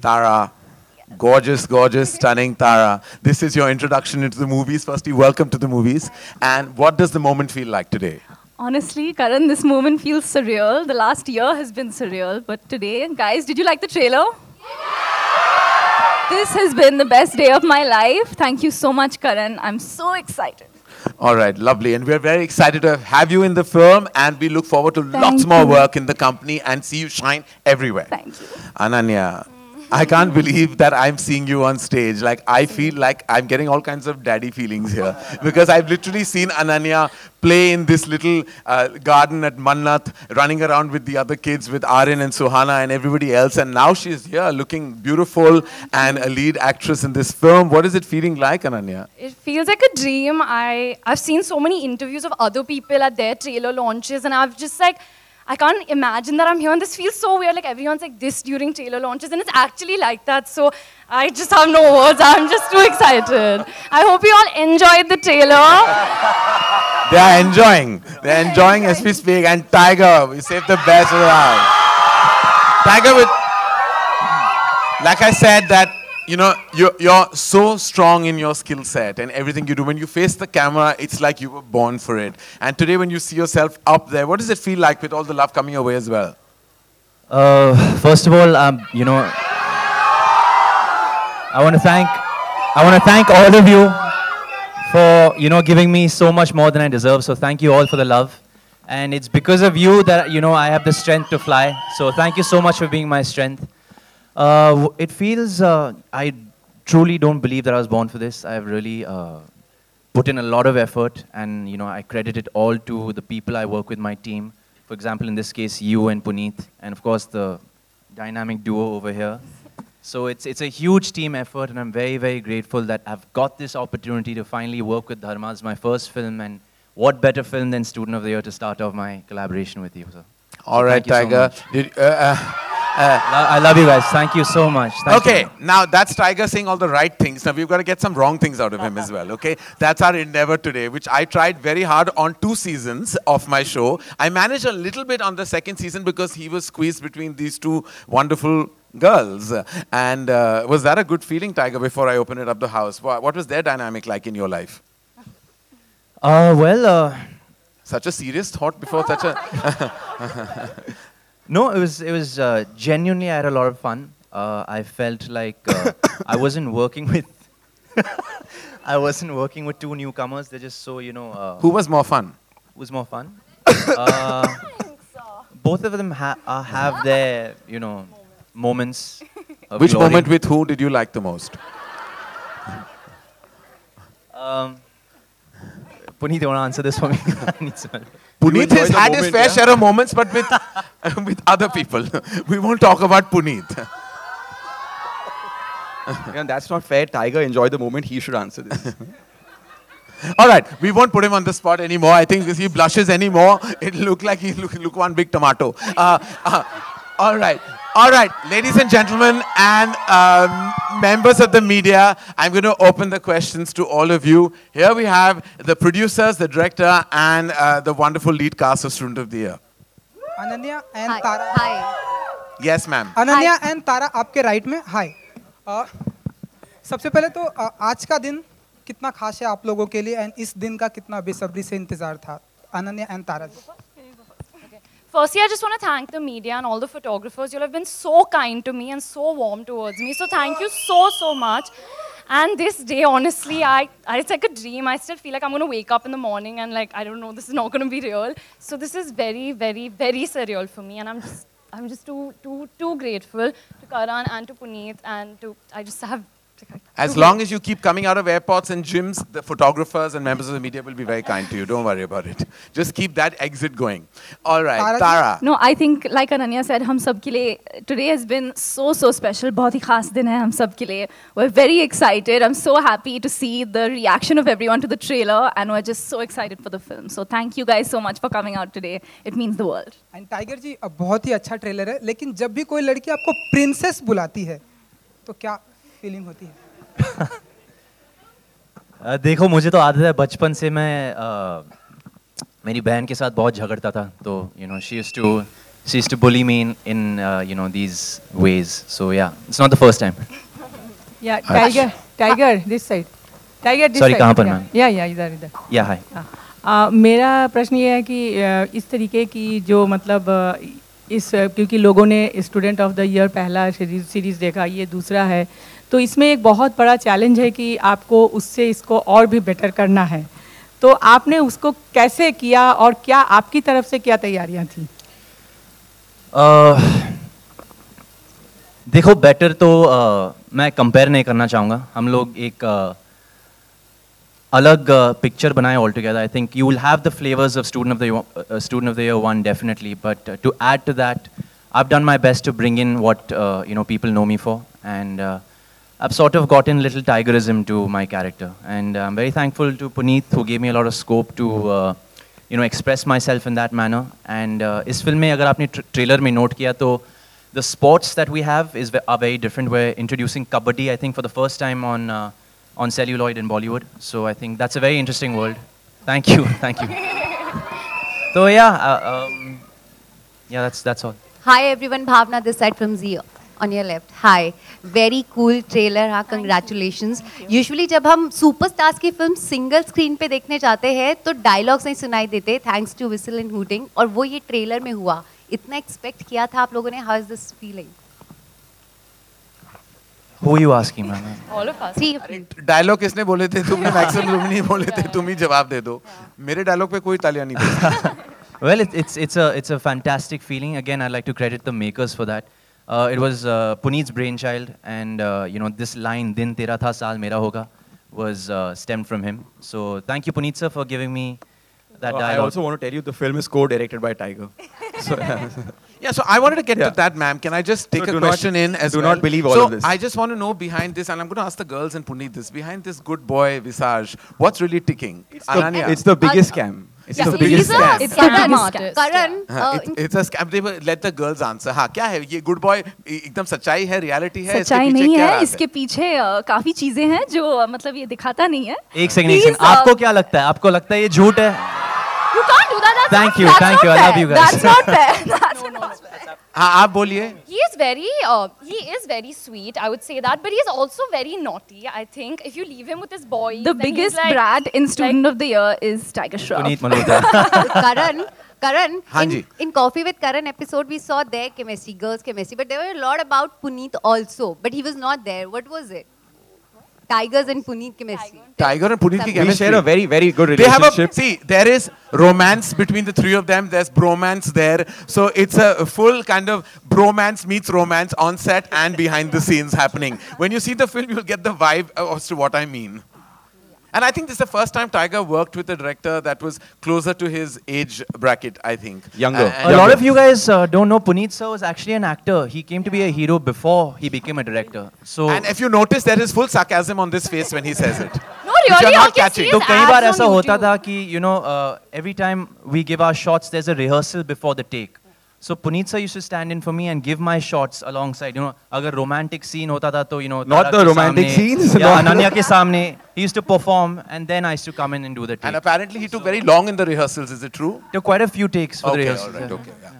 Tara. Gorgeous, gorgeous, stunning Tara. This is your introduction into the movies. Firstly, welcome to the movies. And what does the moment feel like today? Honestly, Karan, this moment feels surreal. The last year has been surreal, but today, guys, did you like the trailer? This has been the best day of my life. Thank you so much, Karan. I'm so excited. All right, lovely. And we're very excited to have you in the film, and we look forward to lots more work in the company and see you shine everywhere. Thank you. Ananya, I can't believe that I'm seeing you on stage. Like, I feel like I'm getting all kinds of daddy feelings here because I've literally seen Ananya play in this little garden at Mannat, running around with the other kids, with Aryan and Suhana and everybody else. And now she's here looking beautiful and a lead actress in this film. What is it feeling like, Ananya? It feels like a dream. I've seen so many interviews of other people at their trailer launches, and I've just like, I can't imagine that I'm here, and this feels so weird, like everyone's like this during trailer launches, and it's actually like that, so I just have no words. I'm just too excited. I hope you all enjoyed the trailer. They are enjoying. They're enjoying as we speak. And Tiger, we saved the best for the last. Tiger, like I said, that you know, you're so strong in your skill set and everything you do. When you face the camera, it's like you were born for it. And today when you see yourself up there, what does it feel like with all the love coming your way as well? First of all, you know, I want to thank all of you for, you know, giving me so much more than I deserve. So thank you all for the love. And it's because of you that, you know, I have the strength to fly. So thank you so much for being my strength. It feels, I truly don't believe that I was born for this. I've really put in a lot of effort, and you know, I credit it all to the people I work with, my team. For example, in this case, you and Puneet, and of course the dynamic duo over here. So it's a huge team effort, and I'm very, very grateful that I've got this opportunity to finally work with Dharma. It's my first film, and what better film than Student of the Year to start off my collaboration with you. So, all right, Tiger. I love you guys. Thank you so much. Okay, now that's Tiger saying all the right things. Now we've got to get some wrong things out of him as well, okay? That's our endeavor today, which I tried very hard on 2 seasons of my show. I managed a little bit on the 2nd season because he was squeezed between these 2 wonderful girls. And was that a good feeling, Tiger, before I open it up the house? What was their dynamic like in your life? Such a serious thought before such a... No, it was genuinely, I had a lot of fun. I felt like I wasn't working with I wasn't working with 2 newcomers. They're just so, you know. Who was more fun? Who was more fun? Both of them have their, you know, moments. Of Which glory. moment with who did you like the most? Puneet, you want to answer this for me? Puneet has had his fair share of moments, but with with other people. We won't talk about Puneet. Yeah, that's not fair. Tiger enjoyed the moment. He should answer this. All right, we won't put him on the spot anymore. I think if he blushes anymore, it'll look like he look one big tomato. All right. All right, ladies and gentlemen and members of the media, I'm going to open the questions to all of you. Here we have the producers, the director, and the wonderful lead cast of Student of the Year. Ananya and Tara. Hi. Yes, ma'am. Ananya and Tara, आपके right में हाय. सबसे पहले तो आज का दिन कितना खास है आप लोगों के लिए, and इस दिन का कितना बेसब्री से इंतजार था. Ananya and Tara. Firstly, I just want to thank the media and all the photographers. You all have been so kind to me and so warm towards me. So thank you so, so much. And this day, honestly, it's like a dream. I still feel like I'm going to wake up in the morning and like, I don't know, this is not going to be real. So this is very, very, very surreal for me. And I'm just too grateful to Karan and to Puneet and I just have... As long as you keep coming out of airports and gyms, the photographers and members of the media will be very kind to you. Don't worry about it. Just keep that exit going. All right, Tara. No, I think like Ananya said, हम सब के लिए today has been so special. बहुत ही खास दिन है हम सब के लिए. We're very excited. I'm so happy to see the reaction of everyone to the trailer, and we're just so excited for the film. So thank you guys so much for coming out today. It means the world. And Tiger जी बहुत ही अच्छा trailer है, लेकिन जब भी कोई लड़की आपको princess बुलाती है, तो क्या फीलिंग होती है? देखो, मुझे तो आदत है बचपन से मैं मेरी बहन के साथ बहुत झगड़ता था, तो you know she used to she used to bully me in these ways. So yeah, it's not the first time. Yeah, Tiger, this side. Tiger, this Sorry, side. कहाँ पर Yeah. मैम? Yeah, इधर. Yeah, hi. मेरा प्रश्न ये है कि इस तरीके की जो मतलब क्योंकि लोगों ने स्टूडेंट ऑफ द ईयर पहला सीरीज़ देखा, ये दूसरा है, तो इसमें एक बहुत बड़ा चैलेंज है कि आपको उससे इसको और भी बेटर करना है. तो आपने उसको कैसे किया और क्या आपकी तरफ से क्या तैयारियां थी? देखो, बेटर तो मैं कंपेयर नहीं करना चाहूँगा. हम लोग एक अलग पिक्चर बनाए all together. I think you will have the flavours of student of the year 1 definitely, but to add to that I have done my best to bring in what people know me for, and I've sort of gotten little tigerism to my character, and I'm very thankful to Puneet who gave me a lot of scope to express myself in that manner. And इस film में अगर आपने trailer में note किया तो the sports that we have are very different. We're introducing kabaddi, I think, for the first time on celluloid in Bollywood. So I think that's a very interesting world. Thank you, thank you. So yeah, that's all. Hi everyone, Bhavna this side from Zee on your left. Hi, very cool trailer. हाँ, congratulations. Usually जब हम superstars की film single screen पे देखने जाते हैं तो dialogues नहीं सुनाई देते, thanks to whistle and hooting, और वो ये ट्रेलर में हुआ. इतना एक्सपेक्ट किया था आप लोगों ने? How is this feeling? Who are you asking, man? All of us. Dialogue किसने बोले थे? तुमने मैक्सिमम तुम नहीं बोले थे, तुम ही जवाब दे दो. मेरे डायलॉग पे कोई तालियां नहीं बजती. Well, it's a fantastic feeling. Again, I'd like to credit the makers for that. It was Puneet's brainchild, and this line "Din tera tha, saal mera hoga" was stemmed from him. So thank you, Puneet sir, for giving me that dialogue. I also want to tell you the film is co-directed by Tiger. So, yeah, so I wanted to get to that, ma'am. Can I just take a question in as well? Do not believe all of this. So I just want to know behind this, and I'm going to ask the girls and Puneet this. Behind this good boy visage, what's really ticking? Ananya. It's the biggest scam. It's the biggest scam. It's the biggest scam. Karan, it's a scam. Let the girls answer. हाँ, क्या है ये good boy? एकदम सच्चाई है, reality है? सच्चाई नहीं है, इसके पीछे काफी चीजें हैं जो मतलब ये दिखाता नहीं है. एक सेकंड, आपको क्या लगता है? आपको लगता है ये झूठ है? You can't do that. Thank you. I love you guys. That's not fair. That's not fair. हाँ, आप बोलिए. He is very sweet, I would say that, but he is also very naughty. I think if you leave him with his boys, The biggest brat in Student of the Year is Tiger Shroff. Puneet Malhotra. Karan, हाँ जी. in Coffee with Karan episode, we saw their chemistry, girls' chemistry, but there were a lot about Puneet also, but he was not there. What was it? Tigers and Puneet chemistry. Tiger and Puneet की We chemistry. share a very, very good They have relationship. see, there is romance between the three of them. There's bromance there. So it's a full kind of bromance meets romance on set and behind the scenes happening. When you see the film, you'll get the vibe as to what I mean. And I think this is the first time Tiger worked with a director that was closer to his age bracket, I think. Younger. And A lot of you guys don't know Puneet sir was actually an actor. He came to be a hero before he became a director. So And if you notice, there is full sarcasm on this face when he says it. No, Which you're really, not all can catching. see तो his कई ads bar on ऐसा होता YouTube. था कि every time we give our shots, there's a rehearsal before the take. So Puneet sir used to stand in for me and give my shots alongside. अगर romantic scene होता था तो Not the romantic scenes, Yeah, no. Ananya के सामने. He used to perform, and then I used to come in and do the take. And apparently he took very long in the rehearsals. Is it true? Took quite a few takes for the Okay, rehearsals. all right, yeah. okay. Yeah.